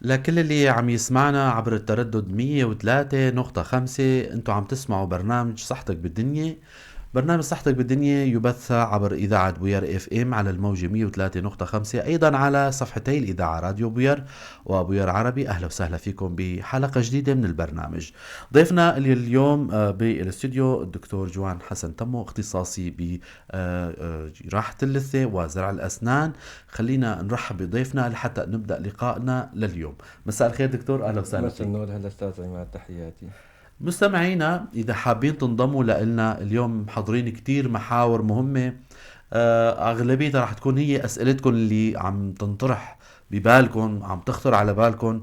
لكل اللي عم يسمعنا عبر التردد 103.5، انتوا عم تسمعوا برنامج صحتك بالدنيا. برنامج صحتك بالدنيا يبث عبر إذاعة بوير اف ام على الموجة 103.5، أيضا على صفحتي الإذاعة راديو بوير وبوير عربي. أهلا وسهلا فيكم بحلقة جديدة من البرنامج. ضيفنا اليوم بالاستوديو الدكتور جوان حسن تمو، اختصاصي بجراحة اللثة وزرع الأسنان. خلينا نرحب بضيفنا لحتى نبدأ لقائنا لليوم. مساء الخير دكتور، أهلا وسهلا مساء فيك. النور، هلا استاذ عماد، تحياتي. مستمعينا إذا حابين تنضموا لنا اليوم محضرين كتير محاور مهمة. أغلبيتها رح تكون هي أسئلتكم اللي عم تنطرح ببالكم، عم تخطر على بالكم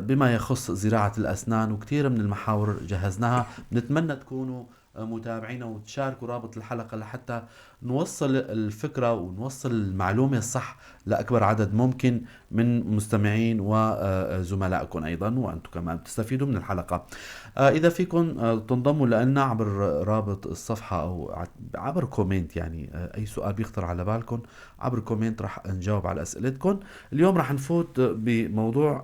بما يخص زراعة الأسنان، وكتير من المحاور جهزناها. بنتمنى تكونوا متابعينا وتشاركوا رابط الحلقة لحتى نوصل الفكرة ونوصل المعلومة الصح لأكبر عدد ممكن من مستمعين وزملائكم أيضا، وأنتم كمان تستفيدوا من الحلقة. إذا فيكم تنضموا لنا عبر رابط الصفحة أو عبر كومنت، يعني أي سؤال بيخطر على بالكم عبر كومنت رح نجاوب على أسئلتكم. اليوم رح نفوت بموضوع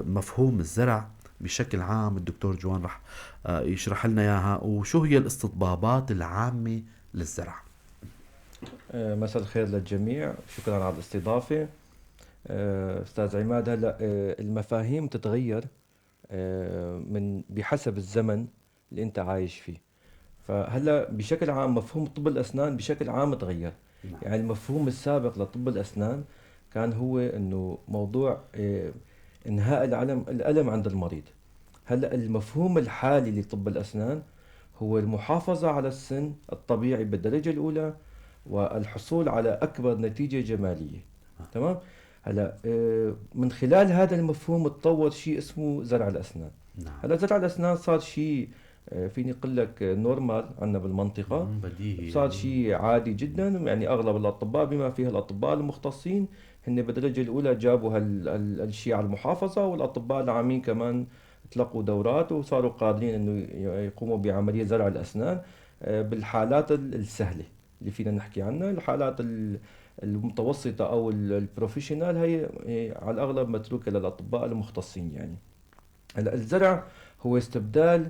مفهوم الزرع بشكل عام. الدكتور جوان رح يشرح لنا إياها، وشو هي الاستطبابات العامة للزرع. مساء الخير للجميع، شكرا على الاستضافة. استاذ عماد، هلا المفاهيم تتغير من بحسب الزمن اللي انت عايش فيه. فهلا بشكل عام مفهوم طب الاسنان بشكل عام تغير. نعم. يعني المفهوم السابق لطب الاسنان كان هو انه موضوع انهاء الالم عند المريض. هلا المفهوم الحالي لطب الاسنان هو المحافظة على السن الطبيعي بالدرجة الأولى والحصول على أكبر نتيجة جمالية. تمام. هلا من خلال هذا المفهوم تطور شيء اسمه زرع الأسنان. نعم. هلا زرع الأسنان صار شيء فيني أقول لك نورمال عندنا بالمنطقة. بديهي صار يعني. شيء عادي جدا، يعني أغلب الأطباء بما فيها الأطباء المختصين هن بالدرجة الأولى جابوا هالشيء على المحافظة، والأطباء العامين كمان تلقوا دورات وصاروا قادرين انه يقوموا بعملية زرع الأسنان بالحالات السهلة اللي فينا نحكي عنها. الحالات المتوسطة أو البروفيشنال هي على الأغلب متروكة للأطباء المختصين يعني. هلا الزرع هو استبدال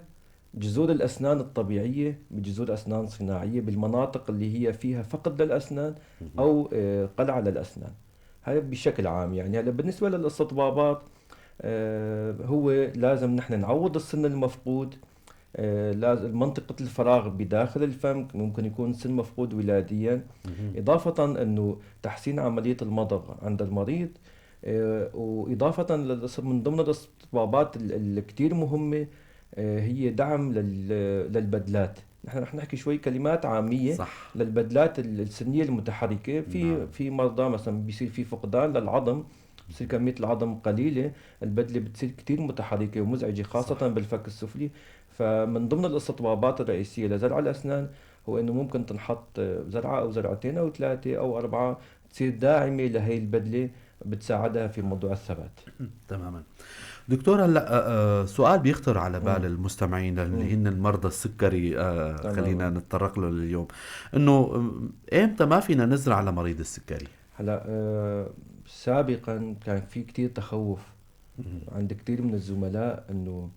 جذور الأسنان الطبيعية بجذور أسنان صناعية بالمناطق اللي هي فيها فقد للأسنان أو قلع للأسنان. هذا بشكل عام يعني. هلا بالنسبة للاستطبابات هو لازم نحن نعوض السن المفقود. لازم منطقة الفراغ بداخل الفم ممكن يكون سن مفقود ولاديا، إضافة أنه تحسين عملية المضغ عند المريض. وإضافة من ضمن الاستطبابات الكتير مهمة هي دعم للبدلات. نحن رح نحكي شوي كلمات عامية صح. للبدلات السنية المتحركة. نعم. في مرضى مثلا بيصير في فقدان للعظم، بتصير كمية العظم قليلة، البدلة بتصير كتير متحركة ومزعجة خاصة صح. بالفك السفلي. فمن ضمن الاستطبابات الرئيسية لزرع الأسنان هو إنه ممكن تنحط زرعة أو زرعتين أو ثلاثة أو أربعة تصير داعمة لهي البدلة، بتساعدها في موضوع الثبات. تماما. دكتور، هلا سؤال بيخطر على بال مم. المستمعين مم. اللي هن المرضى السكري، تماما. خلينا نتطرق له اليوم. انه امتى ما فينا نزرع على مريض السكري؟ هلا سابقا كان في كتير تخوف عند كتير من الزملاء انه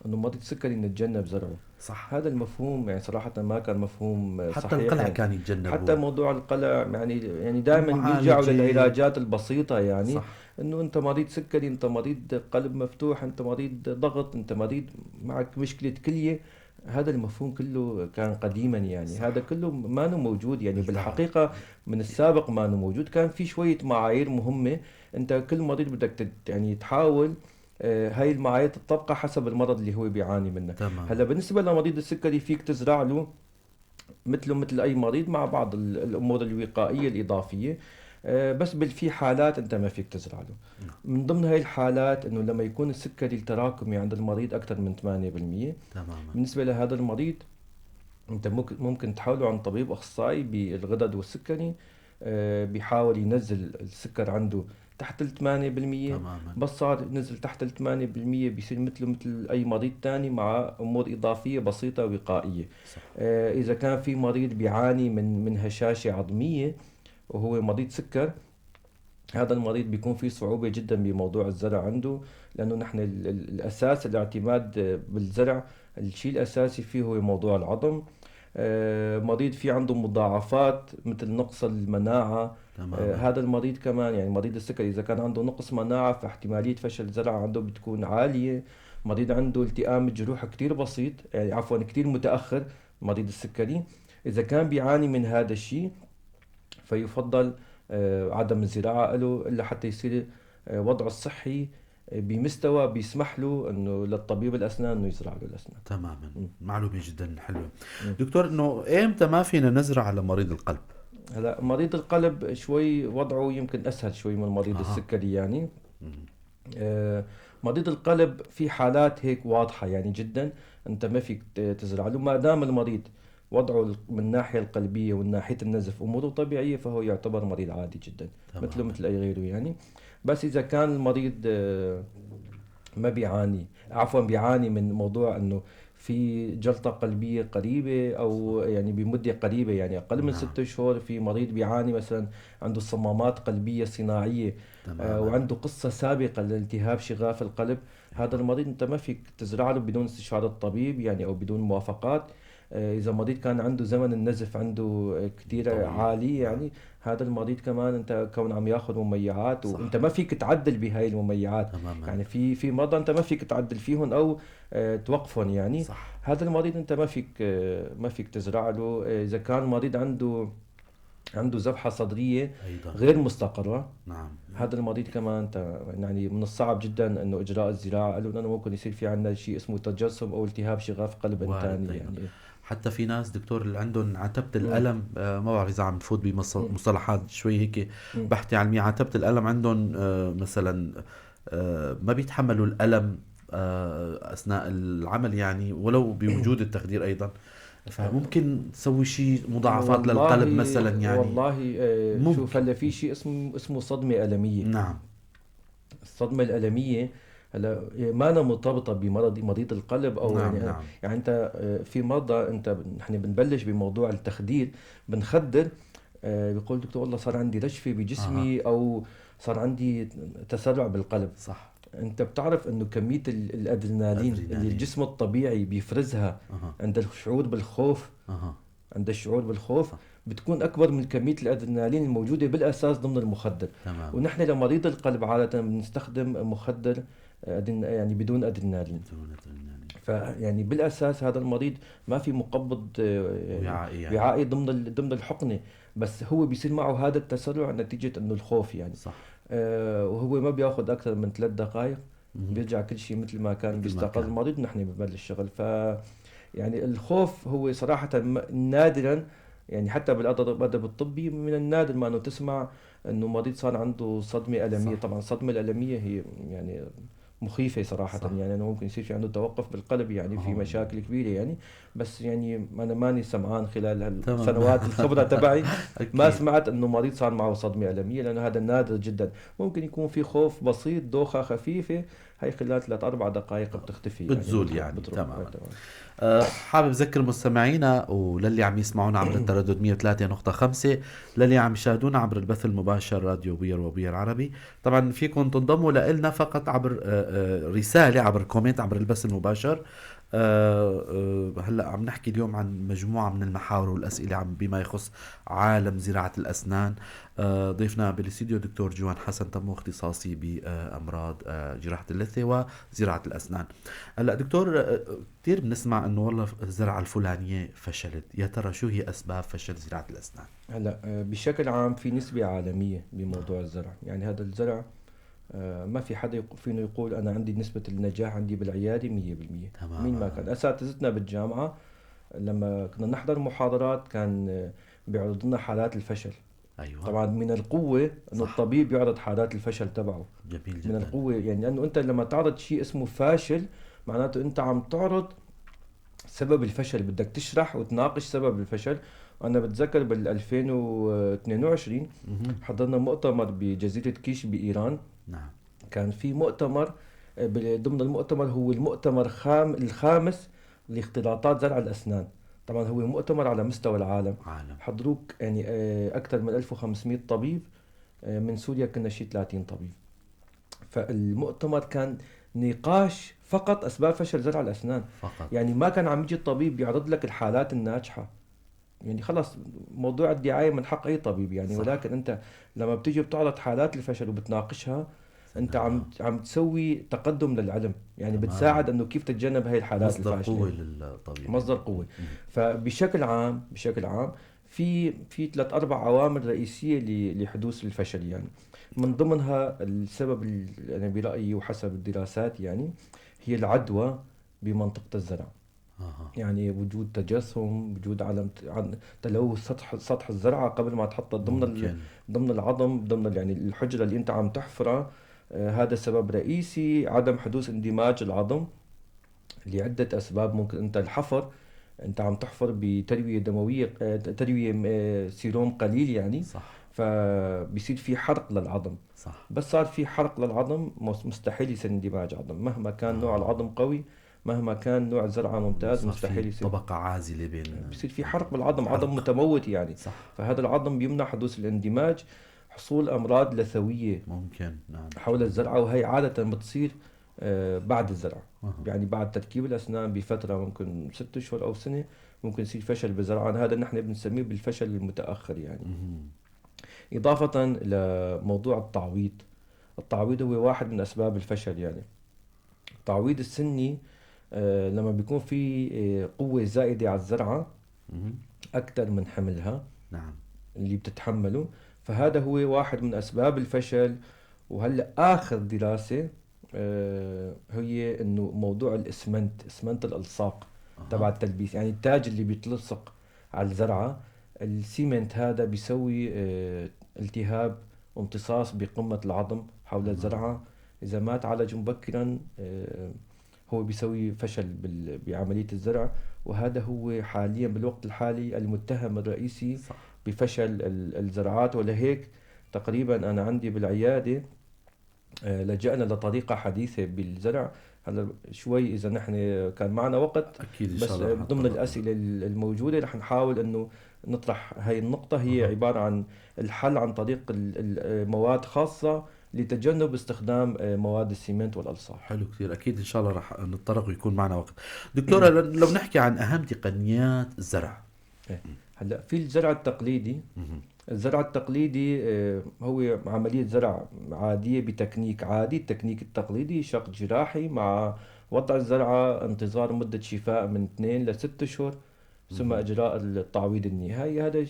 مريض السكري نتجنب زرعه. صح. هذا المفهوم يعني صراحة ما كان مفهوم حتى صحيح القلع يعني. كان حتى يتجنبوه. موضوع القلع يعني دائما بيلجأوا المعالجة. للعلاجات البسيطة يعني. صح. انه انت مريض سكري، انت مريض قلب مفتوح، انت مريض ضغط، انت مريض معك مشكلة كلية. هذا المفهوم كله كان قديما يعني. هذا صح. كله ما نو موجود يعني بالفعل. بالحقيقة. من السابق ما نو موجود. كان في شوية معايير مهمة، انت كل مريض بدك يعني تحاول هاي المعايير تطبقها حسب المرض اللي هو بيعاني منه. تماما. هلا بالنسبة لمريض السكري فيك تزرع له مثله مثل أي مريض مع بعض الأمور الوقائية الإضافية. بس في حالات أنت ما فيك تزرع له. نعم. من ضمن هاي الحالات إنه لما يكون السكري التراكمي عند المريض أكثر من 8%. تماما. بالنسبة لهذا المريض أنت ممكن تحاوله عن طبيب أخصائي بالغدد والسكري، بيحاول ينزل السكر عنده تحت ال 8%. تماما. بس صار نزل تحت ال 8% بيصير مثله مثل أي مريض تاني مع أمور إضافية بسيطة وقائية. صح. إذا كان في مريض بيعاني من هشاشة عظمية وهو مريض سكر، هذا المريض بيكون في صعوبة جدا بموضوع الزرع عنده، لأنه نحن الأساس الاعتماد بالزرع، الشيء الأساسي فيه هو موضوع العظم. مريض في عنده مضاعفات مثل نقص المناعة. تماما. هذا المريض كمان، يعني مريض السكري إذا كان عنده نقص مناعة فاحتمالية فشل الزرع عنده بتكون عالية. مريض عنده التئام الجروح كتير بسيط، يعني عفوا كتير متأخر، مريض السكري إذا كان بيعاني من هذا الشيء فيفضل عدم الزراعة له إلا حتى يصير وضعه الصحي بمستوى بيسمح له انه للطبيب الاسنان انه يزرع له الاسنان. تماما. م- معلومة جدا حلوة. م. دكتور، انه امتى ما فينا نزرع على مريض القلب؟ هلا مريض القلب شوي وضعه يمكن اسهل شوي من مريض اها. السكري يعني. مم. آه، مريض القلب في حالات هيك واضحة يعني جدا انت ما فيك تزرع له ما دام المريض وضعه من الناحية القلبية ومن ناحية النزف أموره طبيعية، فهو يعتبر مريض عادي جدا مثله تماما. مثل أي غيره يعني. بس إذا كان المريض ما بيعاني، عفوا بيعاني من موضوع انه في جلطة قلبية قريبة او يعني بمدة قريبة يعني اقل من نعم. 6 شهور، في مريض بيعاني مثلا عنده صمامات قلبية صناعية تماما. وعنده قصة سابقة لالتهاب شغاف القلب، هذا ايوه. المريض انت ما فيك تزرع له بدون استشارة الطبيب يعني او بدون موافقات. اذا مريض كان عنده زمن النزف عنده كتير طويل. عالي نعم. يعني، هذا المريض كمان انت كون عم ياخذ مميعات وانت صح. ما فيك تعدل بهاي المميعات. تماما. يعني في مرضى انت ما فيك تعدل فيهم او توقفهم يعني. صح. هذا المريض انت ما فيك تزرع له. اذا كان المريض عنده ذبحة صدرية ايضا. غير مستقرة، نعم. هذا المريض كمان انت يعني من الصعب جدا انه اجراء الزراعة له، لانه ممكن يصير في عندنا شيء اسمه تجسم او التهاب شغاف قلب وارد انتاني ايضا. يعني. حتى في ناس دكتور اللي عندهم عتبة مم. الألم، ما بعرف إذا عم تفوت مم. بمصطلحات شوي هيك مم. بحثي علمية. عتبة الألم عندهم مثلا ما بيتحملوا الألم أثناء العمل، يعني ولو بوجود التخدير أيضا. فممكن تسوي شيء مضاعفات والله للقلب مثلا يعني. والله شوف ممكن. هلا في شيء اسمه صدمة ألمية. نعم. الصدمة الألمية هلا ما أنا مرتبطة مريض القلب أو نعم. يعني نعم. يعني أنت في مرضى أنت نحن بنبلش بموضوع التخدير، بنخدر بيقول دكتور والله صار عندي رجفة أها. بجسمي أو صار عندي تسرع بالقلب. صح. أنت بتعرف إنه كمية الأدرينالين اللي أدرينالين. الجسم الطبيعي بيفرزها أها. عند الشعور بالخوف، أها. عند الشعور بالخوف صح. بتكون أكبر من كمية الأدرينالين الموجودة بالأساس ضمن المخدر. تمام. ونحن لمريض القلب عادة بنستخدم مخدر يعني بدون أدرينالين. بدون أدرينالين. فيعني بالأساس هذا المريض ما في مقبض وعائي يعني. وعائي ضمن الحقنة، بس هو بيصير معه هذا التسرع نتيجة إنه الخوف يعني. صح. وهو ما بياخذ أكثر من 3 دقائق مهم. بيرجع كل شيء مثل ما كان، مثل ما بيستيقظ كان. المريض ونحن بنبلش الشغل. يعني الخوف هو صراحة نادرا، يعني حتى بالأدب الطبي من النادر ما أنه تسمع أنه مريض صار عنده صدمة ألمية. صح. طبعا الصدمة الألمية هي يعني مخيفة صراحة، صح. يعني أنه ممكن يصير في عنده توقف بالقلب، يعني ما في هو مشاكل كبيرة يعني. بس يعني أنا ماني سمعان خلال تمام. هالسنوات الخبرة تبعي ما اكيد. سمعت أنه مريض صار معه صدمة ألمية، لأنه هذا نادر جدا. ممكن يكون في خوف بسيط، دوخة خفيفة، هي خلال 3 4 دقائق بتختفي يعني بتزول بتروح يعني بتروح تماما. تمام. حابب اذكر مستمعينا وللي عم يسمعونا عبر التردد 103.5، للي عم يشاهدونا عبر البث المباشر راديو بير وبير عربي. طبعا فيكم تنضموا لنا فقط عبر رسالة، عبر كومنت عبر البث المباشر. هلا عم نحكي اليوم عن مجموعة من المحاور والأسئلة بما يخص عالم زراعة الأسنان. ضيفنا بالاستديو دكتور جوان حسن تمو، اختصاصي بأمراض جراحة اللثة وزراعة الأسنان. هلا دكتور، كثير بنسمع انه والله الزرعة الفلانية فشلت، يا ترى شو هي اسباب فشل زراعة الاسنان؟ هلا بشكل عام في نسبة عالمية بموضوع الزرع، يعني هذا الزرع ما في حدا فينه يقول أنا عندي نسبة النجاح عندي بالعيادة 100%. مين ما تماما. كان أساتذتنا بالجامعة لما كنا نحضر محاضرات كان بيعرض لنا حالات الفشل. ايوه. طبعا من القوة إنه صح. الطبيب يعرض حالات الفشل تبعه. جميل من جدا. القوة يعني لأنه أنت لما تعرض شيء اسمه فاشل معناته أنت عم تعرض سبب الفشل، بدك تشرح وتناقش سبب الفشل. أنا بتذكر بال 2022 مهم. حضرنا مؤتمر بجزيرة كيش بإيران. نعم. كان في مؤتمر ضمن المؤتمر هو المؤتمر الخامس لاختلاطات زرع الأسنان. طبعا هو مؤتمر على مستوى العالم، عالم. حضروك يعني أكثر من 1500 طبيب من سوريا كنا شي 30 طبيب. فالمؤتمر كان نقاش فقط أسباب فشل زرع الأسنان. فقط. يعني ما كان عم يجي الطبيب يعرض لك الحالات الناجحة، يعني خلاص موضوع الدعاية من حق أي طبيب يعني، صح. ولكن أنت لما بتيجي بتعرض حالات الفشل وبتناقشها، أنت عم تسوي تقدم للعلم، يعني تماما. بتساعد أنه كيف تتجنب هاي الحالات مصدر الفاشلة، قوة للطبيب. مصدر قوة. بشكل عام في 3-4 عوامل رئيسية لحدوث الفشل يعني. من ضمنها السبب أنا برأيي وحسب الدراسات يعني هي العدوى بمنطقة الزرع. آه. يعني وجود تجسم، وجود عن تلوث سطح الزرعة قبل ما تحطها ممكن. ضمن العظم، ضمن يعني الحجرة اللي انت عم تحفرها. هذا سبب رئيسي. عدم حدوث اندماج العظم لعدة أسباب. ممكن أنت الحفر، أنت عم تحفر بتروية دموية، تروية سيروم قليل يعني، صح. فبيصير في حرق للعظم. صح. بس صار في حرق للعظم مستحيل يصير اندماج عظم، مهما كان نوع العظم قوي، مهما كان نوع الزرعة ممتاز، صار في مستحيل يصير. طبقة عازلة بين بصير في حرق بالعظم، عظم حرق. متموت يعني. صح. فهذا العظم بيمنع حدوث الاندماج، حصول أمراض لثوية ممكن. نعم. حول الزرعة، وهي عادة بتصير بعد الزرع. أها. يعني بعد تركيب الأسنان بفترة ممكن 6 أشهر أو سنة ممكن يصير فشل بالزرعة. هذا نحن بنسميه بالفشل المتأخر يعني. مهم. إضافة لموضوع التعويض. التعويض هو واحد من أسباب الفشل يعني. التعويض السني لما بيكون في قوة زائدة على الزرعة مهم. أكثر من حملها نعم. اللي بتتحمله، فهذا هو واحد من أسباب الفشل. وهلأ آخر دراسة هي إنه موضوع إسمنت الألصاق تبع أها. التلبيس، يعني التاج اللي بيتلصق على الزرعة. السيمنت هذا بيسوي التهاب وامتصاص بقمة العظم حول تمام. الزرعة. إذا ما تعالج مبكرا هو بيسوي فشل بعملية الزرع. وهذا هو حاليا بالوقت الحالي المتهم الرئيسي صح. بفشل الزراعات. ولهيك تقريبا أنا عندي بالعيادة لجأنا لطريقة حديثة بالزرع. هلا شوي إذا نحن كان معنا وقت، أكيد إن شاء بس الله رح ضمن نتطرق لها. الأسئلة الموجودة رح نحاول إنه نطرح هاي النقطة. هي أها. عبارة عن الحل عن طريق مواد خاصة لتجنب استخدام مواد السيمنت والألصاق. حلو كثير. أكيد إن شاء الله رح نتطرق ويكون معنا وقت. دكتورة، لو نحكي عن أهم تقنيات الزرع. إيه. هلا في الزرع التقليدي. مهم. الزرع التقليدي هو عملية زرع عادية بتكنيك عادي. التكنيك التقليدي شق جراحي مع وضع الزرعة، انتظار مدة شفاء من 2 ل6 أشهر، ثم مهم. إجراء التعويض النهائي. هذا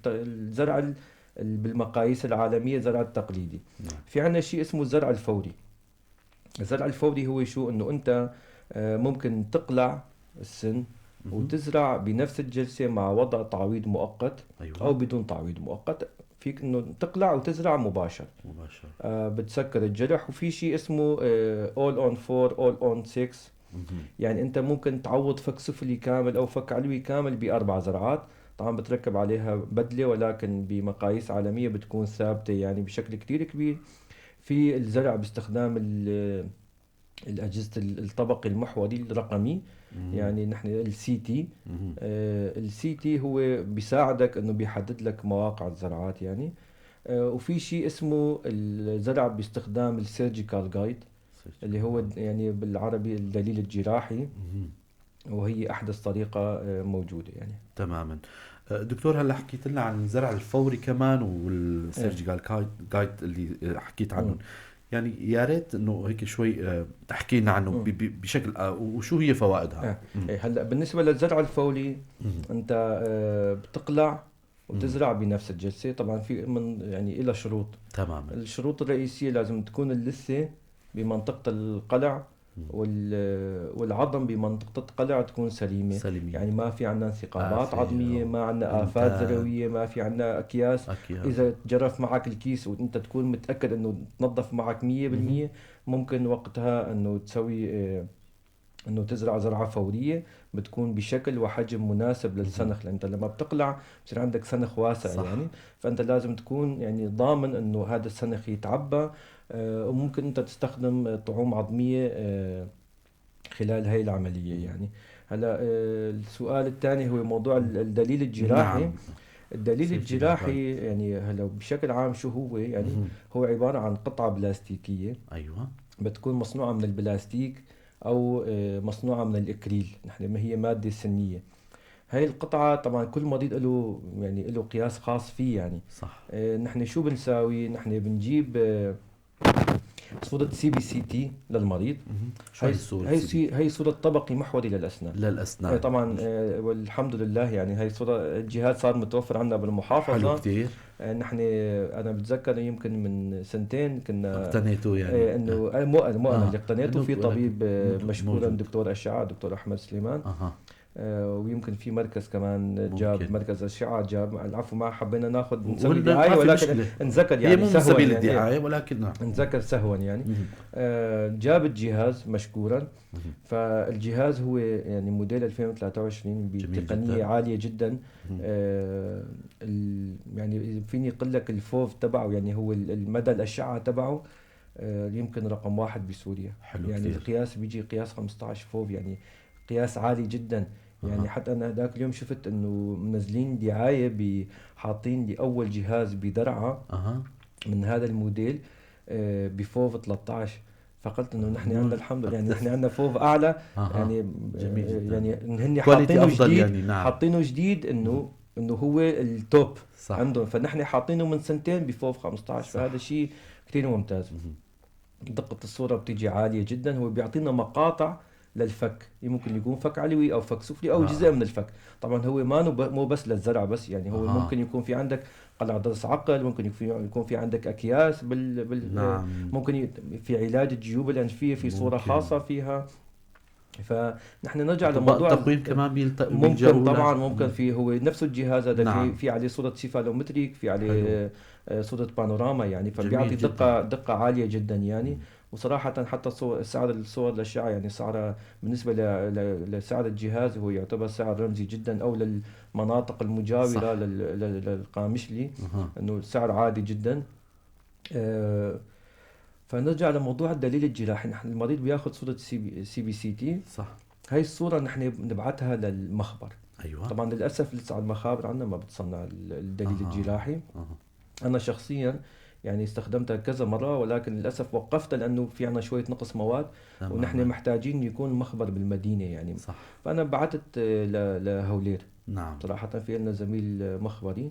الزرع بالمقاييس العالمية زرع التقليدي. نعم. في عندنا شيء اسمه الزرع الفوري. الزرع الفوري هو شو؟ انه انت ممكن تقلع السن مهم. وتزرع بنفس الجلسة مع وضع تعويض مؤقت أيوة. او بدون تعويض مؤقت. فيك انه تقلع وتزرع مباشر. مباشر. بتسكر الجرح. وفي شيء اسمه all on 4 all on 6. مهم. يعني انت ممكن تعوض فك سفلي كامل او فك علوي كامل ب4 زرعات. طبعا بتركب عليها بدلة، ولكن بمقاييس عالمية بتكون ثابتة يعني بشكل كتير كبير. في الزرع باستخدام الأجهزة الطبقي المحوري الرقمي، مهم. يعني نحن السي تي. مهم. السي تي هو بيساعدك انه بيحدد لك مواقع الزرعات يعني. وفي شيء اسمه الزرع باستخدام السيرجيكال جايد، اللي هو يعني بالعربي الدليل الجراحي، مهم. وهي احدث طريقة موجودة يعني. تماما. دكتور، هلا حكيت لنا عن الزرع الفوري كمان ايه. والسيرجيكال جايد اللي حكيت عنهم. مم. يعني يا ريت انه هيك شوي تحكي لنا عنه مم. بشكل وشو هي فوائدها. ايه هلا بالنسبة للزرع الفوري، مهم. انت بتقلع مهم. وتزرع بنفس الجلسة. طبعا في يعني إلى شروط. تماما. الشروط الرئيسية لازم تكون اللثة بمنطقة القلع مهم. والعظم بمنطقة القلع تكون سليمة. سليمية. يعني ما في عنا انسقامات آفة عظمية، أو ما عنا آفات إنتاج. زروية، ما في عنا أكياس. أكياس. إذا جرف معك الكيس وأنت تكون متأكد أنه تنظف معك 100%، مهم. ممكن وقتها أنه تسوي انه تزرع زرعة فورية بتكون بشكل وحجم مناسب مهم. للسنخ. لان انت لما بتقلع بصير عندك سنخ واسع صح. يعني. فانت لازم تكون يعني ضامن انه هذا السنخ يتعبى. وممكن انت تستخدم طعوم عظمية خلال هاي العملية يعني. هلا السؤال الثاني هو موضوع الدليل الجراحي. نعم. الدليل يصير في نزال. الجراحي يعني هلا بشكل عام شو هو يعني مهم. هو عبارة عن قطعة بلاستيكية ايوه. بتكون مصنوعة من البلاستيك أو مصنوعة من الإكريل، نحن ما هي مادة سنية. هاي القطعة طبعا كل مريض له يعني له قياس خاص فيه يعني. صح. نحن شو بنساوي؟ نحن بنجيب صورة سي بي سي تي للمريض. مهم. شو هي الصورة سي بي تي؟ هي صورة طبقي محوري للأسنان. للاسنان؟ طبعا والحمد لله يعني هاي الصورة الجهاز صار متوفر عندنا حلو بالمحافظة. كتير. نحن أنا بتذكر يمكن من سنتين كنا اقتنيته يعني. انه مو انا اللي اقتنيته، انه في ولكن طبيب مشكورا موجود. دكتور اشعه دكتور احمد سليمان. اها. ويمكن في مركز كمان جاب ممكن. مركز اشعه جاب، العفو ما حبينا ناخذ نسوي وهن دعايه ما في ولكن مشكلة. انذكر هي يعني مو من سهوا سبيل يعني ايه، الدعاية ولكن نعم. انذكر سهوا يعني. مهم. جاب الجهاز مشكورا. مهم. فالجهاز هو يعني موديل 2023 جميل بتقنيه جدا. عاليه جدا. مهم. يعني فيني اقول لك الفوف تبعه يعني هو المدى الاشعه تبعه يمكن رقم واحد بسوريا. حلو يعني كتير. القياس بيجي قياس 15 فوق، يعني قياس عالي جدا. يعني اها. حتى انا ذاك اليوم شفت انه منزلين دعاية حاطين لي اول جهاز بدرعة اها. من هذا الموديل بفوف 13. فقلت انه نحن عندنا نور. الحمد لله يعني نحن عندنا فوف اعلى. اها. يعني جميل جدا. يعني هن كواليتي حاطينه افضل جديد، يعني. نعم. حاطينه جديد مهم. انه هو التوب صح. عندهم، فنحن حاطينه من سنتين بفوف 15، فهذا صح. شيء كثير ممتاز. مهم. دقة الصورة بتيجي عالية جدا. هو بيعطينا مقاطع للفك، ممكن يكون فك علوي او فك سفلي او جزء رائع. من الفك. طبعا هو ما مو بس للزرع بس، يعني هو اها. ممكن يكون في عندك قلع ضرس عقل، ممكن يكون في عندك اكياس نعم. ممكن في علاج الجيوب الانفية في صورة ممكن. خاصة فيها. فنحن نرجع أطباء لموضوع التقويم كمان ممكن بيلجأوا طبعا، له. ممكن في هو نفس الجهاز هذا نعم. في عليه صورة سيفالومتريك، في حلو. عليه صورة بانوراما يعني، فبيعطي جميل جدا. دقة عالية جدا يعني. مم. وصراحة حتى سعر الصور الأشعة يعني سعرها بالنسبة لسعر الجهاز هو يعتبر سعر رمزي جدا، أو للمناطق المجاورة صح. للقامشلي اها. إنه سعر عادي جدا. آه، فنرجع لموضوع الدليل الجراحي. نحن المريض بياخذ صورة سي بي سي تي. صح. هاي الصورة نحن بنبعتها للمخبر. ايوه. طبعا للأسف لسه على المخابر عندنا ما بتصنع الدليل اها. الجراحي. اها. أنا شخصيا يعني استخدمتها كذا مرة، ولكن للأسف وقفتها لأنه في عنا شوية نقص مواد، ونحن تماما. محتاجين يكون مخبر بالمدينة يعني. صح. فأنا بعثت لهولير. نعم. صراحة في لنا زميل مخبري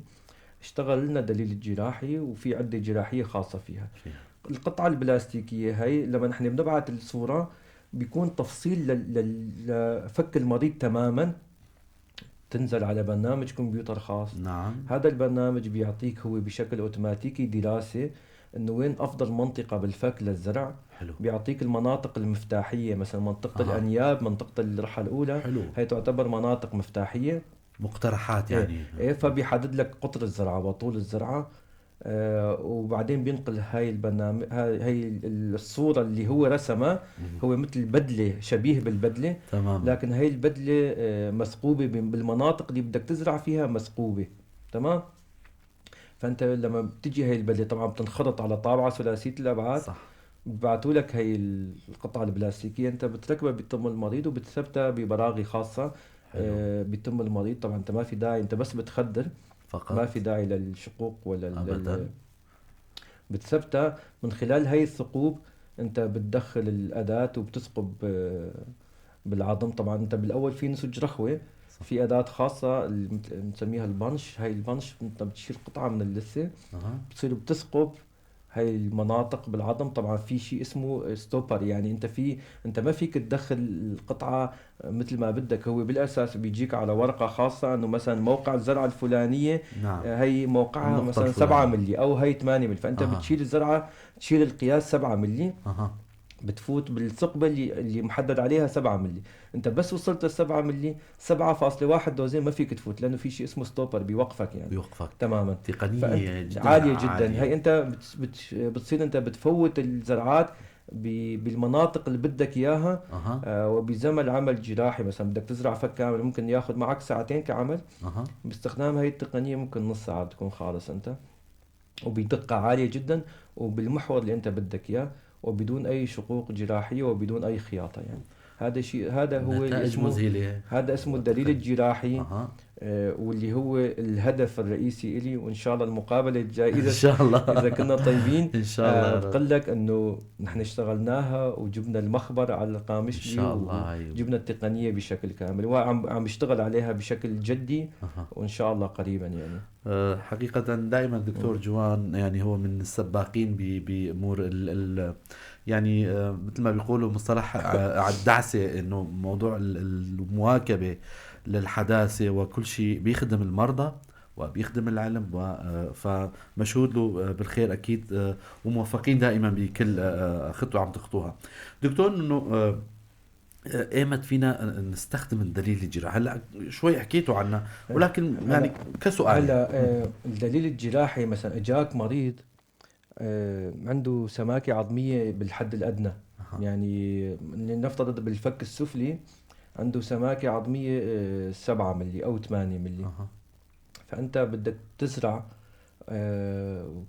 اشتغل لنا دليل الجراحي، وفي عدة جراحية خاصة فيها. فيها. القطعة البلاستيكية هاي لما نحن بنبعث الصورة بيكون تفصيل لفك المريض تماما، تنزل على برنامج كمبيوتر خاص. نعم. هذا البرنامج بيعطيك هو بشكل اوتوماتيكي دراسة انه وين افضل منطقة بالفك للزرع. حلو. بيعطيك المناطق المفتاحية، مثلا منطقة اها. الانياب، منطقة الرحى الاولى، حلو. هي تعتبر مناطق مفتاحية. مقترحات ايه يعني. ايه، فبيحدد لك قطر الزرعة وطول الزرعة. وبعدين بينقل هاي البرنامج هاي الصورة اللي هو رسمها. مهم. هو مثل بدلة، شبيه بالبدلة، تماما. لكن هاي البدلة مثقوبة بالمناطق اللي بدك تزرع فيها مثقوبة. تمام. فانت لما بتجي هاي البدلة طبعا بتنخرط على طابعة ثلاثية الابعاد، صح. ببعثوا لك هاي القطعة البلاستيكية، انت بتركبها بتم المريض وبتثبتها ببراغي خاصة. حلو. بتم المريض طبعا، انت ما في داعي، انت بس بتخدر، ما فقط. في داعي للشقوق ولا ابدا. بتثبتها من خلال هاي الثقوب. انت بتدخل الأداة وبتثقب بالعظم. طبعا انت بالاول في نسج رخوة، صح. في أداة خاصة اللي بنسميها البنش. هاي البنش انت بتشيل قطعة من اللثة، اها. بتصير بتثقب هاي المناطق بالعظم. طبعا في شيء اسمه ستوبر، يعني انت ما فيك تدخل القطعة مثل ما بدك. هو بالاساس بيجيك على ورقة خاصة انه مثلا موقع الزرعة الفلانية نعم. هي موقعها النقطة مثلا 7 الفلانية. ملي او هي 8 ملي، فانت اها. بتشيل الزرعة، تشيل القياس 7 ملي، اها. بتفوت بالثقبة اللي محدد عليها 7 ملي. انت بس وصلت ل 7 ملي، 7.1 دوزين ما فيك تفوت، لانه في شيء اسمه ستوبر بيوقفك يعني. بيوقفك. تماما. فانت تقنية جدا عالية جدا. هي عالية. انت بتصير انت بتفوت الزرعات بالمناطق اللي بدك اياها. اها. وبزمن عمل جراحي مثلا بدك تزرع فك كامل ممكن ياخذ معك ساعتين كعمل، اها. باستخدام هاي التقنية ممكن نص ساعة تكون خالص انت، وبدقة عالية جدا، وبالمحور اللي انت بدك اياه، وبدون اي شقوق جراحية وبدون اي خياطة يعني. هذا شيء، هذا هو اللي نتائج اسمه، مذهلة. هذا اسمه الدليل وتقنية. الجراحي. اها. واللي هو الهدف الرئيسي إلي، وإن شاء الله المقابلة ان الجائزة شاء الله. إذا كنا طيبين. ان شاء الله يا رب. بقول لك إنه نحن اشتغلناها وجبنا المخبر على ان القامشلي شاء الله. هاي وجبنا التقنية بشكل كامل، وعم بشتغل عليها بشكل جدي، أها. وإن شاء الله قريبا يعني. حقيقة دائما دكتور جوان يعني هو من السباقين بأمور يعني مثل ما بيقولوا مصطلح على الدعسة، انه موضوع المواكبة للحداثة وكل شيء بيخدم المرضى وبيخدم العلم فمشهود له بالخير اكيد. وموفقين دائما بكل خطوة عم تخطوها. دكتور انه ايمت فينا نستخدم الدليل الجراحي؟ هلا شوي حكيتوا عنه ولكن يعني هلا كسؤال يعني. هلا الدليل الجراحي مثلا اجاك مريض عنده سماكة عظمية بالحد الأدنى، أها. يعني نفترض بالفك السفلي عنده سماكة عظمية 7 ملي أو 8 ملي. أها. فأنت بدك تزرع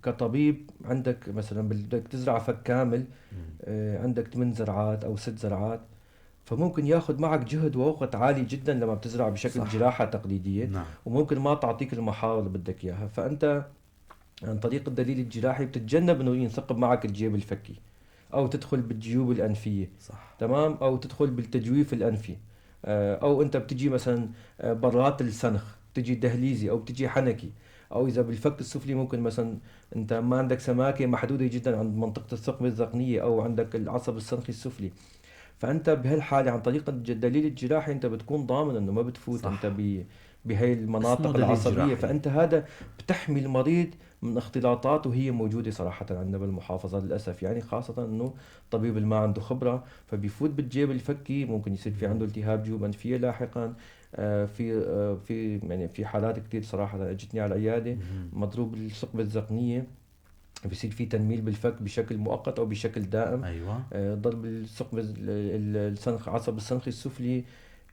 كطبيب، عندك مثلا بدك تزرع فك كامل، مم. عندك 8 زرعات أو 6 زرعات، فممكن ياخد معك جهد ووقت عالي جدا لما بتزرع بشكل صح. جراحة تقليدية، نعم. وممكن ما تعطيك المحاور اللي بدك إياها. فأنت عن طريق الدليل الجراحي بتتجنب انه ينثقب معك الجيب الفكي، او تدخل بالجيوب الانفيه، صح. تمام، او تدخل بالتجويف الانفي، او انت بتجي مثلا برات السنخ، بتجي دهليزي او بتجي حنكي، او اذا بالفك السفلي ممكن مثلا انت ما عندك سماكه محدوده جدا عند منطقه الثقب الذقنيه او عندك العصب السنخي السفلي. فانت بهالحاله عن طريق الدليل الجراحي انت بتكون ضامن انه ما بتفوت انت صح. بهي اسمه المناطق دليل العصبيه. جراحي. فانت هذا بتحمي المريض من اختلاطات وهي موجوده صراحه عندنا بالمحافظه للاسف، يعني خاصه انه الطبيب اللي ما عنده خبره فبيفوت بالجيب الفكي، ممكن يصير في عنده مم. التهاب جيوب انفيه لاحقا. في يعني في حالات كثير صراحه اجتني على العياده مم. مضروب الثقبه الذقنيه، بصير في تنميل بالفك بشكل مؤقت او بشكل دائم. ايوه. ضرب الثقب السنخ عصب السنخي السفلي،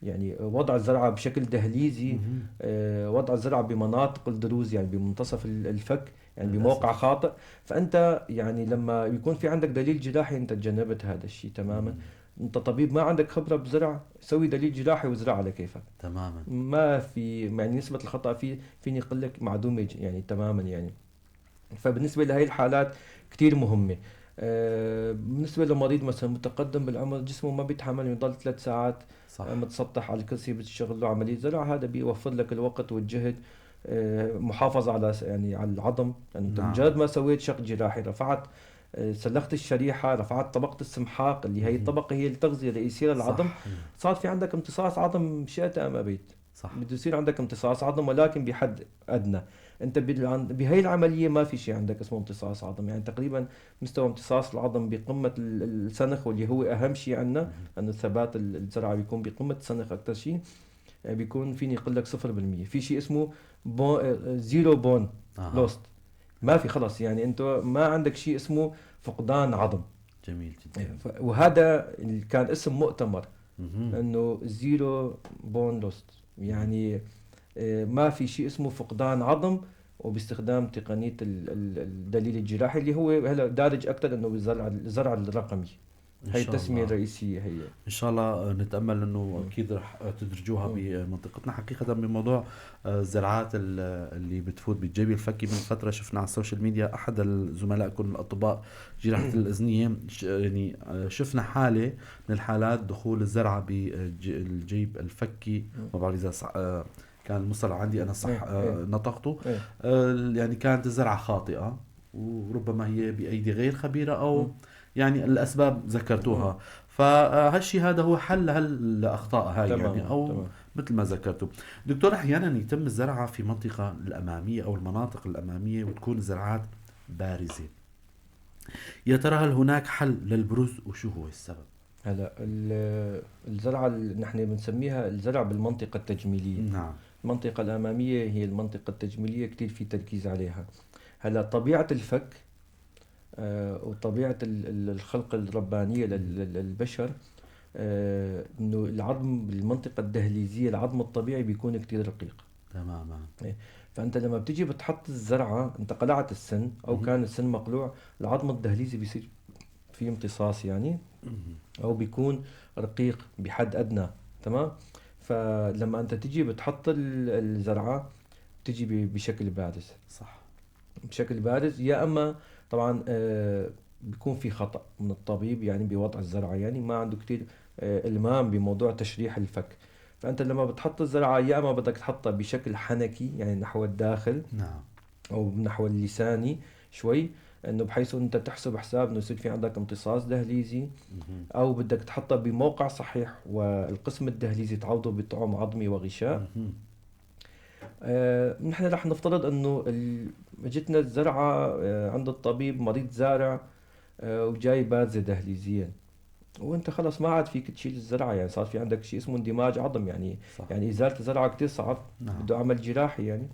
يعني وضع الزرعة بشكل دهليزي، مم. وضع الزرعة بمناطق الدروز يعني بمنتصف الفك، يعني بموقع للاسف. خاطئ. فأنت يعني لما يكون في عندك دليل جراحي أنت تجنبت هذا الشيء تماما. مم. أنت طبيب ما عندك خبرة بزرع، سوي دليل جراحي وزرع على كيفك. تماما. ما في يعني نسبة الخطأ فيني أقول لك معدومة يعني تماما يعني. فبالنسبة لهي الحالات كتير مهمة. بالنسبة لمريض مثلا متقدم بالعمر جسمه ما بيتحمل يضل 3 ساعات صح. متسطح على الكرسي بتشتغل له عملية زرع، هذا بيوفر لك الوقت والجهد. محافظة على يعني على العظم، يعني انت نعم. مجرد ما سويت شق جراحي رفعت سلخت الشريحة، رفعت طبقة السمحاق اللي هي مم. الطبقة هي التغذية الرئيسية للعظم، صح. صار في عندك امتصاص عظم شئت أم أبيت. صح. بده يصير عندك امتصاص عظم ولكن بحد ادنى. انت بهي العمليه ما في شيء عندك اسمه امتصاص عظم، يعني تقريبا مستوى امتصاص العظم بقمه السنخ واللي هو اهم شيء عندنا، مم. لانه ثبات الزرعه بيكون بقمه السنخ اكثر شيء. بيكون فيني اقول لك 0%، في شيء اسمه زيرو بون اها. لوست، ما في خلص، يعني انت ما عندك شيء اسمه فقدان عظم. جميل جدا. وهذا اللي كان اسم مؤتمر، مهم. انه زيرو بون لوست، مهم. يعني ما في شيء اسمه فقدان عظم، وباستخدام تقنية الدليل الجراحي اللي هو هلا دارج أكثر إنه الزرع الرقمي. ان هي شاء التسمية الله. الرئيسية هي. ان شاء الله نتامل انه مم. اكيد رح تدرجوها مم. بمنطقتنا. حقيقه بموضوع الزراعات اللي بتفوت بالجيب الفكي، من فتره شفنا على السوشيال ميديا احد الزملاء كل الاطباء جراحه الاذنيه يعني شفنا حاله من الحالات دخول الزرعه بالجيب الفكي. مم. ما بعرف اذا كان المصطلح عندي انا صح ايه ايه نطقته. ايه. يعني كانت الزرعه خاطئه وربما هي بايدي غير خبيره او مم. يعني الاسباب مم. ذكرتوها. فهالشيء هذا هو حل هالأخطاء هاي يعني، تماما أو تمام. مثل ما ذكرتوا دكتور أحيانا يتم الزرعة في منطقة الأمامية أو المناطق الأمامية وتكون الزرعات بارزة. يا ترى هل هناك حل للبروز وشو هو السبب؟ هلا الزرعة اللي نحن بنسميها الزرع بالمنطقة التجميلية. نعم. المنطقة الأمامية هي المنطقة التجميلية كتير في تركيز عليها. هلا طبيعة الفك وطبيعة الخلق الربانية للبشر، انه العظم بالمنطقة الدهليزية العظم الطبيعي بيكون كتير رقيق. تماما. إيه. فانت لما بتيجي بتحط الزرعة انت قلعت السن او مهم. كان السن مقلوع، العظم الدهليزي بيصير فيه امتصاص يعني، مهم. او بيكون رقيق بحد ادنى، تمام. فلما انت تجي بتحط الزرعة بتجي بشكل بارز، صح. بشكل بارز. يا اما طبعا بيكون في خطأ من الطبيب يعني بوضع الزرعة، يعني ما عنده كتير المام بموضوع تشريح الفك. فانت لما بتحط الزرعة يا اما بدك تحطها بشكل حنكي يعني نحو الداخل نعم. او نحو اللساني شوي، انه بحيث انت تحسب حساب انه يصير في عندك امتصاص دهليزي، مهم. او بدك تحطها بموقع صحيح والقسم الدهليزي تعوضه بطعم عظمي وغشاء. مهم. نحن رح نفترض انه اجتنا الزرعة عند الطبيب مريض زارع وجاي بارزة دهليزيا، وانت خلص ما عاد فيك تشيل الزرعة، يعني صار في عندك شيء اسمه اندماج عظم يعني. صح. يعني ازالة الزرعة كتير صعب، نعم. بده عمل جراحي يعني.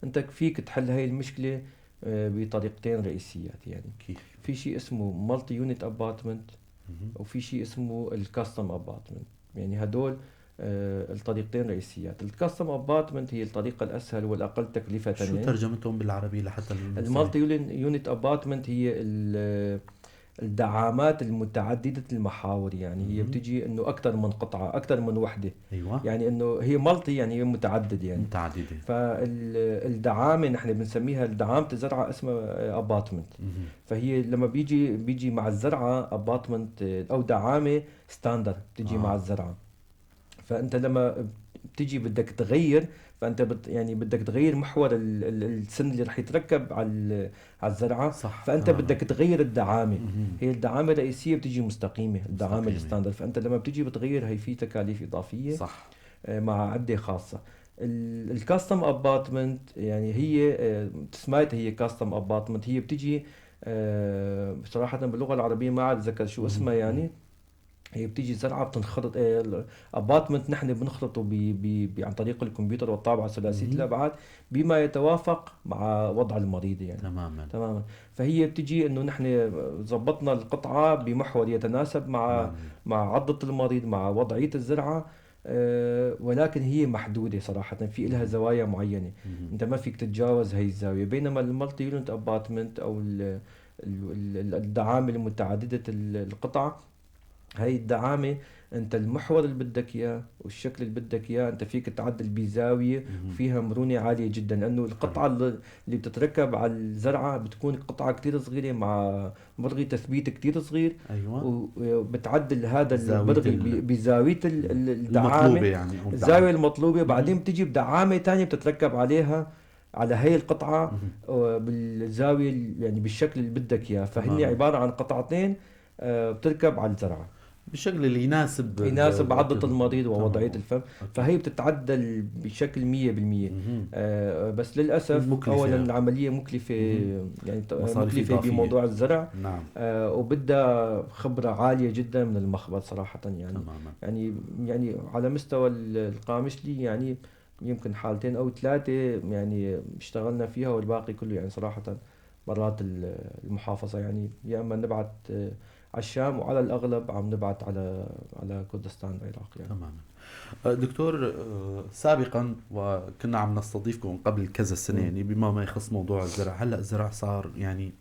انت فيك تحل هاي المشكلة بطريقتين رئيسيات يعني. كيف؟ في شيء اسمه مالتي يونت اباتمنت، مهم. وفي شيء اسمه الكاستم اباتمنت. يعني هدول الطريقتين الرئيسيات. الكاستم اباتمنت هي الطريقة الاسهل والاقل تكلفة شو يعني. ترجمتهم بالعربي لحتى المستمع؟ المالتي يونت اباتمنت هي الدعامات المتعددة المحاور، يعني هي مهم. بتجي انه اكثر من قطعة، اكثر من وحدة. ايوه. يعني انه هي مالتي يعني هي متعدد يعني. متعددة. فالدعامة نحن بنسميها الدعامة الزرعة اسمها اباتمنت. مهم. فهي لما بيجي مع الزرعة اباتمنت او دعامة ستاندر بتجي مع اه. الزرعة. فانت لما بتيجي بدك تغير، فانت يعني بدك تغير محور السن اللي رح يتركب على على الزرعه، صح فانت تماما. بدك تغير الدعامه. مهم. هي الدعامه الرئيسيه بتيجي مستقيمه، الدعامه مستقيمة. الستاندرد. فانت لما بتيجي بتغير هي في تكاليف اضافيه صح. مع عده خاصه. الكاستم اباتمنت يعني هي سميتها هي كاستم اباتمنت، هي بتيجي بصراحه باللغه العربيه ما عاد اتذكر شو مهم. اسمها مهم. يعني. هي بتيجي زرعه بتنخرط الاباتمنت نحن بنخرطه عن طريق الكمبيوتر والطابعه ثلاثيه مهم. الابعاد بما يتوافق مع وضع المريض يعني. تماما. تماما. فهي بتجي انه نحن ضبطنا القطعه بمحور يتناسب مع نعم. عضه المريض مع وضعيه الزرعه. ولكن هي محدوده صراحه، في لها مهم. زوايا معينه مهم. انت ما فيك تتجاوز هي الزاويه. بينما المالتي يونت اباتمنت او الدعامه المتعدده القطع، هاي الدعامة انت المحور اللي بدك اياه والشكل اللي بدك اياه انت فيك تعدل بزاوية، مهم. وفيها مرونة عالية جدا، لانه حلو. القطعة اللي بتتركب على الزرعة بتكون قطعة كتير صغيرة مع مرغي تثبيت كتير صغير، ايوه. وبتعدل هذا زاوية المرغي بزاوية المطلوبة الدعامة، يعني او الدعم. الزاوية المطلوبة. مهم. بعدين بتجي بدعامة تانية بتتركب عليها على هي القطعة مهم. بالزاوية يعني بالشكل اللي بدك اياه. فهن تماما. عبارة عن قطعتين بتركب على الزرعة بالشكل اللي يناسب يناسب وقت عضة المريض ووضعية تماما. الفم. اكيد. فهي بتتعدل بشكل 100%. مهم. بس للأسف أولا مكلفة. العملية مكلفة، مهم. يعني مصاريف مكلفة إضافية. بموضوع الزرع. نعم. وبدها خبرة عالية جدا من المخبر صراحة يعني. تماما. يعني على مستوى القامشلي يعني يمكن حالتين أو ثلاثة يعني اشتغلنا فيها، والباقي كله يعني صراحة برات المحافظة. يعني يا اما نبعت على الشام، وعلى الاغلب عم نبعت على كردستان العراق يعني. تماما. دكتور، سابقا وكنا عم نستضيفكم قبل كذا سنة مم. يعني بما ما يخص موضوع الزرع. هلأ الزرع صار يعني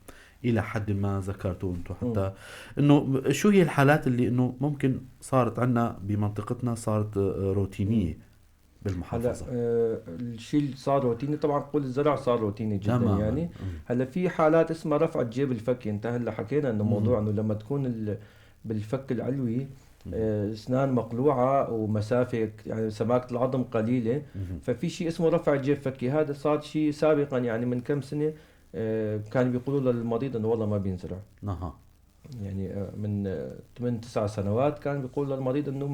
إلى حد ما ذكرتوا أنتم مم. حتى إنه شو هي الحالات اللي إنه ممكن صارت عنا بمنطقتنا صارت مم. روتينية هلا بالمحافظة. الشيء اللي صار روتيني، طبعا كل الزرع صار روتيني جدا تماما. يعني. هلا في حالات اسمها رفع جيب الفك. انت هلا حكينا انه مهم. موضوع انه لما تكون بالفك العلوي مهم. اسنان مقلوعه ومسافه يعني سماكه العظم قليله، مهم. ففي شيء اسمه رفع جيب فكي. هذا صار شيء سابقا يعني من كم سنه. كانوا بيقولوا للمريض انه والله ما بينزرع. نها. يعني من 8 9 سنوات كان بيقول للمريض انه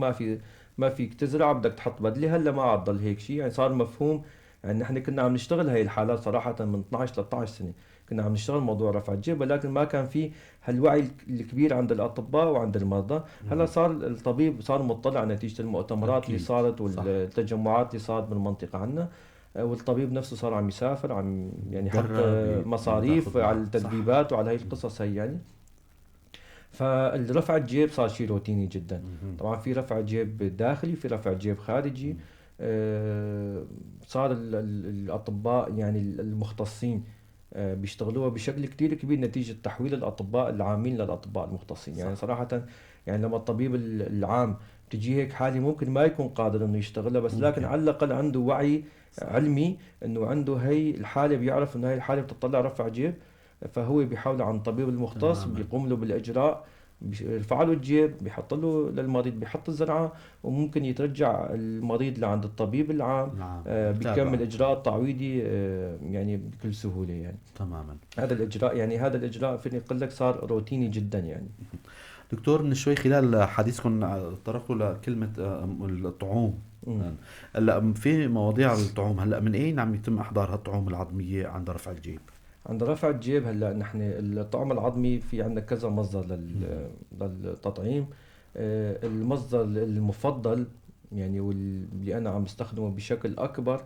ما فيك تزرع، بدك تحط بدله. هلا ما عاد ضل هيك شيء، يعني صار مفهوم. يعني نحن كنا عم نشتغل هاي الحالات صراحه من 12 13 سنه كنا عم نشتغل موضوع رفع الجيب، ولكن ما كان في هالوعي الكبير عند الاطباء وعند المرضى. هلا مهم. صار الطبيب صار مطلع نتيجه المؤتمرات اللي أكيد. صارت صح. والتجمعات اللي صارت بالمنطقه عنا. والطبيب نفسه صار عم يسافر، عم يعني حط جرب مصاريف بتاخد على معه. صح. التدريبات وعلى هاي القصص هي يعني. فالرفع الجيب صار شيء روتيني جدا. مهم. طبعا في رفع جيب داخلي، في رفع جيب خارجي. مهم. صار الأطباء يعني المختصين بيشتغلوها بشكل كتير كبير نتيجة تحويل الأطباء العامين للأطباء المختصين. يعني صح. صراحة يعني لما الطبيب العام تجي هيك حالة ممكن ما يكون قادر انه يشتغلها، بس لكن ممكن. على الاقل عنده وعي صح. علمي انه عنده هي الحالة، بيعرف انه هي الحالة بتطلع رفع جيب، فهو بيحاول عن الطبيب المختص تماما. بيقوم له بالاجراء، بيرفع له الجيب، بيحط له للمريض، بيحط الزرعة، وممكن يترجع المريض لعند الطبيب العام، نعم، بيكمل متابعة. اجراء التعويضي يعني بكل سهولة يعني. تماما. هذا الاجراء يعني هذا الاجراء فيني اقول لك صار روتيني جدا يعني. دكتور، من شوي خلال حديثكم تطرقوا لكلمة الطعوم. مم. هلا في مواضيع الطعوم، هلا من اين عم يتم احضار هالطعوم العظمية عند رفع الجيب؟ عند رفع الجيب هلا نحن الطعم العظمي في عندنا كذا مصدر للتطعيم. المصدر المفضل يعني واللي انا عم بستخدمه بشكل اكبر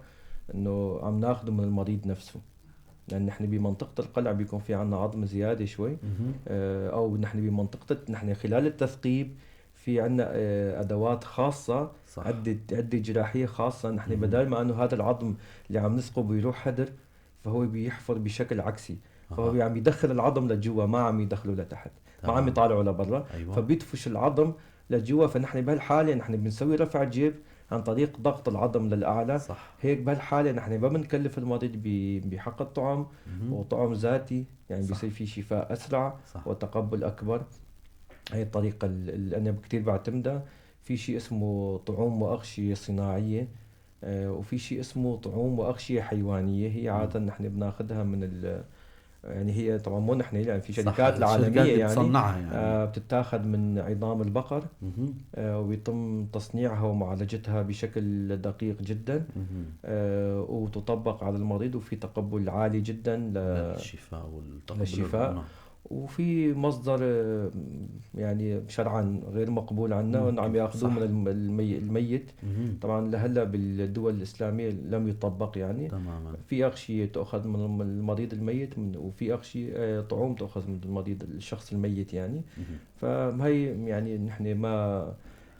انه عم ناخده من المريض نفسه، لان نحن بمنطقة القلع بيكون في عنا عظم زيادة شوي، مهم. او نحن بمنطقة نحن خلال التثقيب في عنا ادوات خاصة، صح. عدة جراحية خاصة. نحن مهم. بدل ما انه هذا العظم اللي عم نثقبه يروح هدر، فهو بيحفر بشكل عكسي، فهو اها. عم يدخل العظم لجوا، ما عم يدخله لتحت، ما عم تمام. يطالعه لبرا، ايوه. فبيدفش العظم لجوا. فنحن بهالحالة نحن بنسوي رفع جيب عن طريق ضغط العظم للأعلى. صح. هيك بهالحالة نحن ما بنكلف المريض بحق الطعم، مهم. وطعم ذاتي يعني صح. بيصير في شفاء أسرع صح. وتقبل أكبر. هي الطريقة اللي أنا كتير بعتمدها. في شيء اسمه طعوم وأغشية صناعية، وفي شيء اسمه طعوم وأغشية حيوانية. هي مم. عادة نحن بناخدها من يعني هي طبعا مو نحن، يعني في صح، شركات الشركات العالمية اللي يعني بتصنعها يعني. بتتاخد من عظام البقر، مهم. ويتم تصنيعها ومعالجتها بشكل دقيق جدا، مهم. وتطبق على المريض، وفي تقبل عالي جدا للشفاء والتقبل للشفاء. نعم. وفي مصدر يعني شرعا غير مقبول عنا، وانه عم ممكن. ياخذوه من صح. الميت. مهم. طبعا لهلا بالدول الإسلامية لم يطبق يعني. تماما. في أغشية تؤخذ من المريض الميت، وفي أغشية طعوم تؤخذ من المريض الشخص الميت يعني. مهم. فهي يعني نحن ما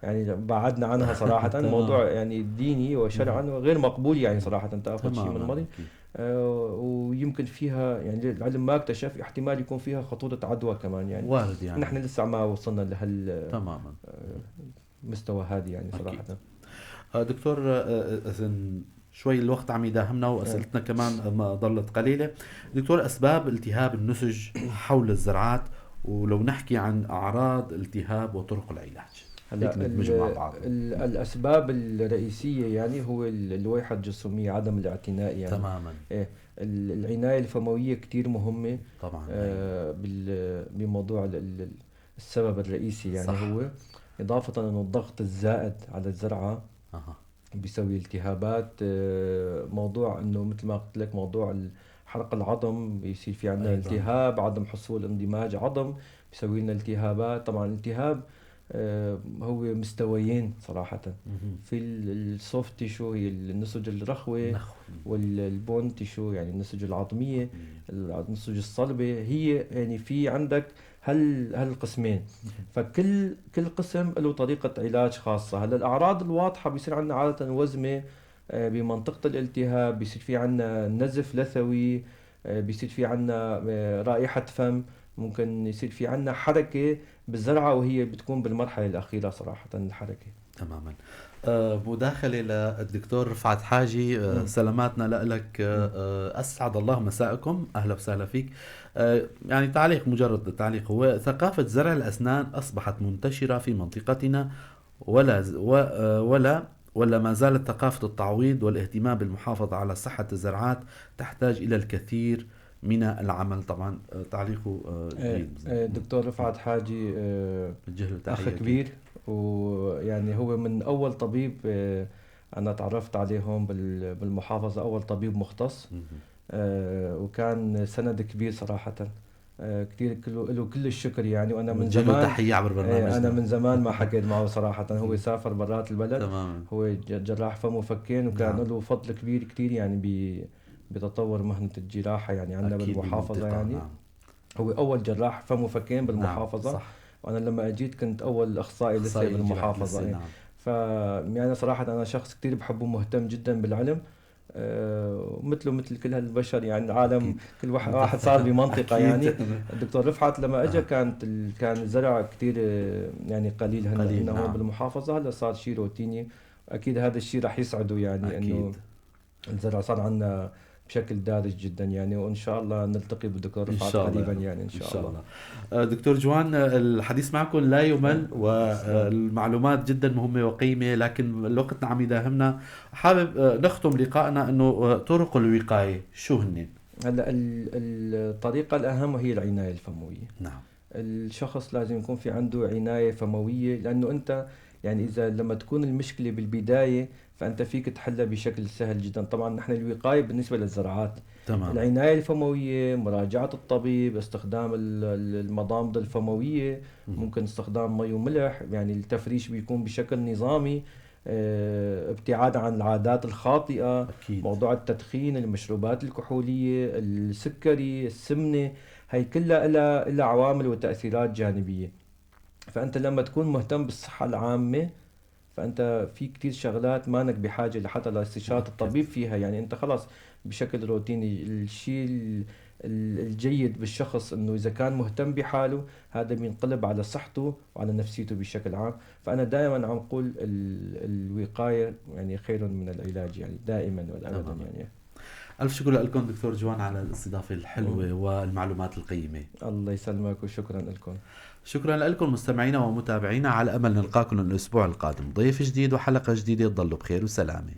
يعني بعدنا عنها صراحة، تمام. موضوع يعني ديني وشرعا مهم. غير مقبول يعني صراحة تأخذ شيء من تماما المريض. اكيد. ويمكن فيها يعني العلم ما اكتشف احتمال يكون فيها خطورة عدوى كمان يعني. وارد يعني. نحن لسه ما وصلنا لهالمستوى تماما. هذه يعني اكيد. صراحة. دكتور، إذن شوي الوقت عم يداهمنا آه. وأسئلتنا كمان ما ضلت قليلة. دكتور، أسباب التهاب النسج حول الزرعات، ولو نحكي عن أعراض التهاب وطرق العلاج، هيك هلا ندمج مع بعض. الأسباب الرئيسية يعني هو اللويحة الجرثومية، عدم الاعتناء يعني. تماما. إيه، العناية الفموية كتير مهمة طبعا هي. بموضوع السبب الرئيسي يعني صح. هو. إضافة إنه الضغط الزائد على الزرعة أها. بيسوي التهابات. موضوع إنه مثل ما قلت لك، موضوع حرق العظم بيصير في عندنا أيضا. التهاب، عدم حصول اندماج عظم بيسوي لنا التهابات. طبعا الالتهاب هو مستويين صراحة. مهم. في السوفت تيشو هي النسج الرخوة، نخ. والبون تيشو يعني النسج العظمية، عظمية. النسج الصلبة. هي يعني في عندك هالقسمين، فكل قسم له طريقة علاج خاصة. هلا الأعراض الواضحة بيصير عندنا عادة وزمة بمنطقة الالتهاب، بيصير في عندنا نزف لثوي، بيصير في عندنا رائحة فم، ممكن يصير في عندنا حركة بالزرعة، وهي بتكون بالمرحلة الأخيرة صراحة الحركة. تماما. مداخلة للدكتور رفعت حاجي. مم. سلاماتنا لك. مم. أسعد الله مساءكم، أهلا وسهلا فيك. يعني تعليق، مجرد تعليق. هو ثقافة زرع الأسنان أصبحت منتشرة في منطقتنا، ولا ز- و- آه، ولا ولا ما زالت ثقافة التعويض والاهتمام بالمحافظة على صحة الزرعات تحتاج إلى الكثير من العمل. طبعا تعليقه جيد. دكتور رفعت حاجي بوجه له أخ تحية أكيد. كبير، ويعني هو من أول طبيب أنا تعرفت عليهم بالمحافظة، أول طبيب مختص. مهم. وكان سند كبير صراحة. كتير له كل الشكر يعني. وأنا من بوجه له زمان تحية عبر أنا برنامجنا. من زمان ما حكيت معه صراحة. هو سافر برات البلد، تماما. هو جراح فم وفكين، وكان نعم. له فضل كبير كتير يعني بتطور مهنة الجراحة يعني عندنا أكيد بالمحافظة بالمنطقة. يعني. نعم. هو أول جراح فم وفكين نعم. بالمحافظة، صح. وأنا لما أجيت كنت أول أخصائي لثة أخصائي جراحة بالمحافظة لسه. إيه. نعم. ف يعني صراحة أنا شخص كتير بحبه، مهتم جدا بالعلم. مثله مثل كل هالبشر يعني العالم اكيد. كل واحد صار بمنطقة يعني. اكيد. الدكتور رفعت لما اجى آه. كان الزرع كتير يعني قليل قليل، هنا هون نعم. بالمحافظة. هلا صار شيء روتيني، اكيد هذا الشيء رح يسعده يعني انه اكيد. الزرع صار عندنا بشكل دارج جدا يعني. وان شاء الله نلتقي بالدكتور ان رفعت شاء الله يا قريبا رب. يعني ان ان شاء شاء الله. الله. دكتور جوان، الحديث معكم لا يمل، تسلم تسلم. والمعلومات جدا مهمة وقيمة، لكن الوقت عم يداهمنا. حابب نختم لقائنا انه طرق الوقاية شو هن؟ هلا الطريقة الأهم هي العناية الفموية. نعم. الشخص لازم يكون في عنده عناية فموية، لأنه أنت يعني إذا لما تكون المشكلة بالبداية فأنت فيك تحلها بشكل سهل جدا. طبعا نحن الوقاية بالنسبة للزراعات، تماما. العناية الفموية، مراجعة الطبيب، استخدام المضامض الفموية، مهم. ممكن استخدام مي وملح، يعني التفريش بيكون بشكل نظامي، ابتعاد عن العادات الخاطئة، اكيد. موضوع التدخين، المشروبات الكحولية، السكري، السمنة، هي كلها لها عوامل وتأثيرات جانبية. فأنت لما تكون مهتم بالصحة العامة فأنت في كتير شغلات مانك بحاجة لحتى لاستشارة مؤكد. الطبيب فيها، يعني أنت خلاص بشكل روتيني. الشيء الجيد بالشخص إنه إذا كان مهتم بحاله هذا بينقلب على صحته وعلى نفسيته بشكل عام. فأنا دائما عم أقول الوقاية يعني خير من العلاج، يعني دائما والأبدا تماما. يعني. الف شكر لكم دكتور جوان على الاستضافة مم. الحلوة والمعلومات القيمة. الله يسلمك وشكرا لكم. شكرا لكم مستمعينا ومتابعينا، على امل نلقاكم الاسبوع القادم ضيف جديد وحلقة جديدة. تضلوا بخير وسلامة.